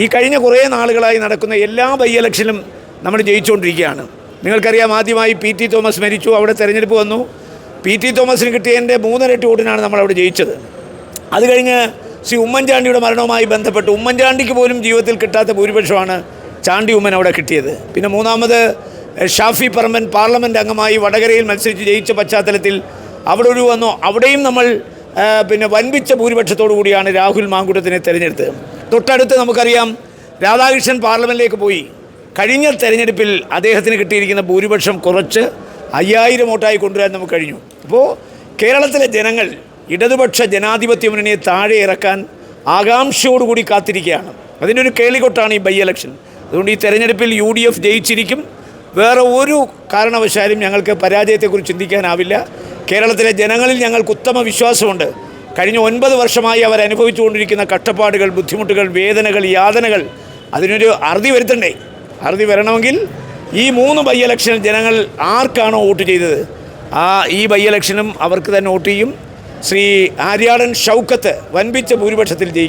ഈ കഴിഞ്ഞ കുറേ നാളുകളായി നടക്കുന്ന എല്ലാ ബൈ ഇലക്ഷനിലും നമ്മൾ ജയിച്ചുകൊണ്ടിരിക്കുകയാണ്. നിങ്ങൾക്കറിയാം, ആദ്യമായി പി.ടി. തോമസ് മരിച്ചു, അവിടെ തെരഞ്ഞെടുപ്പ് വന്നു. പി.ടി. തോമസിന് കിട്ടിയതിൻ്റെ 3.5 വോട്ടിനാണ് നമ്മളവിടെ ജയിച്ചത്. അത് കഴിഞ്ഞ് ശ്രീ ഉമ്മൻചാണ്ടിയുടെ മരണവുമായി ബന്ധപ്പെട്ട് ഉമ്മൻചാണ്ടിക്ക് പോലും ജീവിതത്തിൽ കിട്ടാത്ത ഭൂരിപക്ഷമാണ് ചാണ്ടി ഉമ്മൻ അവിടെ കിട്ടിയത്. പിന്നെ മൂന്നാമത് ഷാഫി പറമ്പൻ പാർലമെൻറ്റ് അംഗമായി വടകരയിൽ മത്സരിച്ച് ജയിച്ച പശ്ചാത്തലത്തിൽ അവിടെ ഒരു വന്നു, അവിടെയും നമ്മൾ വൻപിച്ച ഭൂരിപക്ഷത്തോടു കൂടിയാണ് രാഹുൽ മാങ്കൂട്ടത്തിനെ തിരഞ്ഞെടുത്തത്. തൊട്ടടുത്ത് നമുക്കറിയാം രാധാകൃഷ്ണൻ പാർലമെൻറ്റിലേക്ക് പോയി. കഴിഞ്ഞ തെരഞ്ഞെടുപ്പിൽ അദ്ദേഹത്തിന് കിട്ടിയിരിക്കുന്ന ഭൂരിപക്ഷം കുറച്ച് 5000 വോട്ടായി കൊണ്ടുവരാൻ നമുക്ക് കഴിഞ്ഞു. അപ്പോൾ കേരളത്തിലെ ജനങ്ങൾ ഇടതുപക്ഷ ജനാധിപത്യ മുന്നണിയെ താഴെ ഇറക്കാൻ ആകാംക്ഷയോടുകൂടി കാത്തിരിക്കുകയാണ്. അതിൻ്റെ ഒരു കേളികൊട്ടാണ് ഈ ബൈ ഇലക്ഷൻ. അതുകൊണ്ട് ഈ തെരഞ്ഞെടുപ്പിൽ UDF ജയിച്ചിരിക്കും. വേറെ ഒരു കാരണവശാലും ഞങ്ങൾക്ക് പരാജയത്തെക്കുറിച്ച് ചിന്തിക്കാനാവില്ല. കേരളത്തിലെ ജനങ്ങളിൽ ഞങ്ങൾക്ക് ഉത്തമ വിശ്വാസമുണ്ട്. കഴിഞ്ഞ 9 വർഷമായി അവർ അനുഭവിച്ചുകൊണ്ടിരിക്കുന്ന കഷ്ടപ്പാടുകൾ, ബുദ്ധിമുട്ടുകൾ, വേദനകൾ, യാതനകൾ, അതിനൊരു അറുതി വരുത്തണ്ടേ? അറുതി വരണമെങ്കിൽ ഈ 3 ബൈ ഇലക്ഷനിൽ ജനങ്ങൾ ആർക്കാണോ വോട്ട് ചെയ്തത് ഈ ബൈ ഇലക്ഷനും അവർക്ക് തന്നെ വോട്ട് ചെയ്യും. ശ്രീ ആര്യാടൻ ഷൗക്കത്ത് വൻപിച്ച ഭൂരിപക്ഷത്തിൽ ജയിക്കും.